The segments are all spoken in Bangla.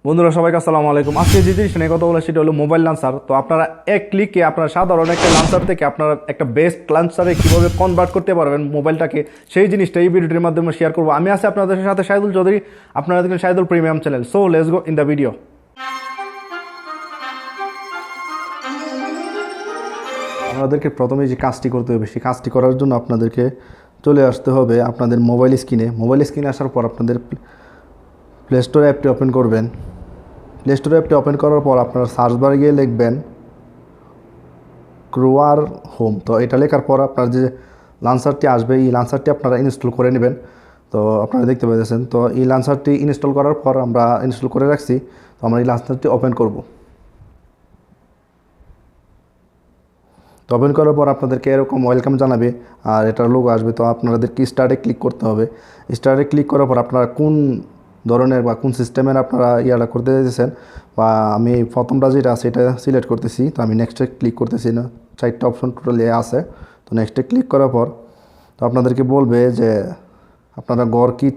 বন্ধুরা সবাইকে আসসালামু আলাইকুম। আজকে যে জিনিসটা নিয়ে কথা বলা সেটা হলো মোবাইল লান্সার। তো আপনারা এক ক্লিকে আপনারা সাধারণ একটা লান্সার থেকে আপনারা একটা বেস্ট লান্সারে কীভাবে কনভার্ট করতে পারবেন মোবাইলটাকে, সেই জিনিসটা এই ভিডিওটির মাধ্যমে শেয়ার করবো। আমি আছি আপনাদের সাথে সাইদুল চৌধুরী, আপনারা দেখেন Saidul premium channel. So let's go in the video. আপনাদেরকে প্রথমে যে কাজটি করতে হবে, সেই কাজটি করার জন্য আপনাদেরকে চলে আসতে হবে আপনাদের মোবাইল স্ক্রিনে আসার পর আপনাদের প্লে স্টোর অ্যাপটি ওপেন করবেন। প্লে স্টোর অ্যাপটি ওপেন করার পর আপনারা সার্চ বারে গিয়ে লিখবেন ক্রোয়ার হোম। তো এটা লেখার পর আপনার যে লান্সারটি আসবে, এই লান্সারটি আপনারা ইনস্টল করে নেবেন। তো আপনারা দেখতে পাচ্ছেন, তো এই লান্সারটি ইনস্টল করার পর আমরা ইনস্টল করে রাখছি। তো আমরা এই লান্সারটি ওপেন করব। তো ওপেন করার পর আপনাদেরকে এরকম ওয়েলকাম জানাবে আর এটার লোগো আসবে। তো আপনাদেরকে স্টার্টে ক্লিক করতে হবে। স্টার্টে ক্লিক করার পর আপনারা কোন ধরনের বা কোন সিস্টেমের আপনারা ইয়াটা করতে চাইতেছেন, বা আমি প্রথমটা যেটা আছে এটা সিলেক্ট করতেছি। তো আমি নেক্সটে ক্লিক করতেছি না, 4টা অপশন টোটালি আছে। তো নেক্সটে ক্লিক করার পর তো আপনাদেরকে বলবে যে আপনারা গড় কি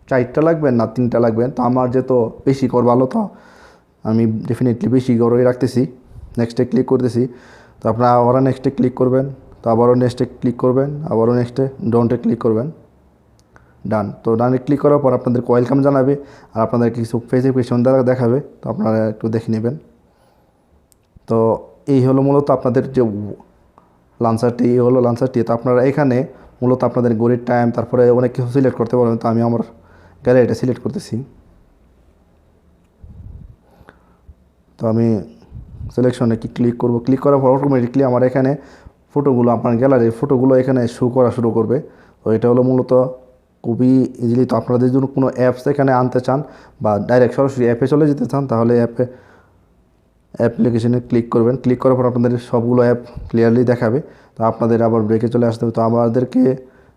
4টা লাগবেন না 3টা লাগবেন। তো আমার যেহেতু বেশি গড় ভালো, তো আমি ডেফিনেটলি বেশি গড়ই রাখতেছি। নেক্সটে ক্লিক করতেছি। তো আপনারা আবারও নেক্সটে ক্লিক করবেন, তো আবারও নেক্সটে ক্লিক করবেন, আবারও নেক্সটে ডোন্টে ক্লিক করবেন। ডান। তো ডানে ক্লিক করার পর আপনাদেরকে ওয়েলকাম জানাবে আর আপনাদের কিছু স্পেসিফিকেশন দেখাবে। তো আপনারা একটু দেখে নেবেন। তো এই হলো মূলত আপনাদের যে লান্সারটি, এই হলো লান্সারটি। তো আপনারা এখানে মূলত আপনাদের ঘড়ির টাইম, তারপরে অনেক কিছু সিলেক্ট করতে পারবেন। তো আমি আমার গ্যালারিটা সিলেক্ট করতেছি। তো আমি সিলেকশনে ক্লিক করব। ক্লিক করার পর অটোমেটিকলি আমার এখানে ফটোগুলো, আপনার গ্যালারির ফটোগুলো এখানে শো করা শুরু করবে। তো এটা হলো মূলত খুবই ইজিলি। তো আপনাদের যদি কোনো অ্যাপস এখানে আনতে চান বা ডাইরেক্ট সরাসরি অ্যাপে চলে যেতে চান, তাহলে অ্যাপ্লিকেশনে ক্লিক করবেন। ক্লিক করার পর আপনাদের সবগুলো অ্যাপ ক্লিয়ারলি দেখাবে। তো আপনাদের আবার ব্রেকে চলে আসতে হবে। তো আমাদেরকে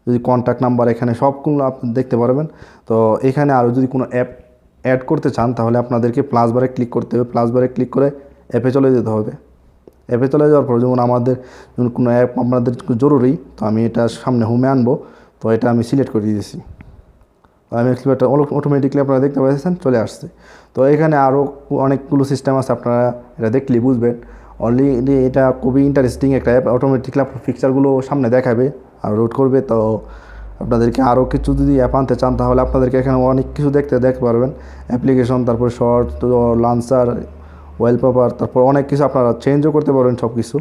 যদি কন্ট্যাক্ট নাম্বার এখানে সবগুলো আপনি দেখতে পারবেন। তো এখানে আরও যদি কোনো অ্যাপ অ্যাড করতে চান, তাহলে আপনাদেরকে প্লাস বারে ক্লিক করতে হবে। প্লাস বারে ক্লিক করে অ্যাপে চলে যেতে হবে। অ্যাপে চলে যাওয়ার পর যেমন আমাদের কোনো অ্যাপ আপনাদের জরুরি, তো আমি এটা সামনে হোমে আনবো। তো এটা আমি সিলেক্ট করে দিয়েছি। আমি এটা অটোমেটিকলি আপনারা দেখতে পাচ্ছেন চলে আসছে। তো এখানে আরও অনেকগুলো সিস্টেম আছে, আপনারা এটা দেখলেই বুঝবেন। অলরেডি এটা খুবই ইন্টারেস্টিং একটা অ্যাপ। অটোমেটিকলি আপনার পিকচারগুলো সামনে দেখাবে আর লোড করবে। তো আপনাদেরকে আরও কিছু যদি অ্যাপ আনতে চান, তাহলে আপনাদেরকে এখানে অনেক কিছু দেখতে পারবেন। অ্যাপ্লিকেশন, তারপর শর্ট, লান্সার, ওয়ালপেপার, তারপর অনেক কিছু আপনারা চেঞ্জও করতে পারবেন সব কিছু।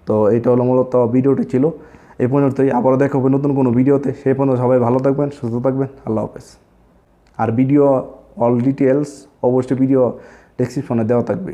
তো এইটা হলো মূলত ভিডিওটি ছিল। এই পর্যন্তই, আবারও দেখা হবে নতুন কোনো ভিডিওতে। সেই পর্যন্ত সবাই ভালো থাকবেন, সুস্থ থাকবেন। আল্লাহ হাফেজ। আর ভিডিও অল ডিটেলস অবশ্যই ভিডিও ডেসক্রিপশনে দেওয়া থাকবে।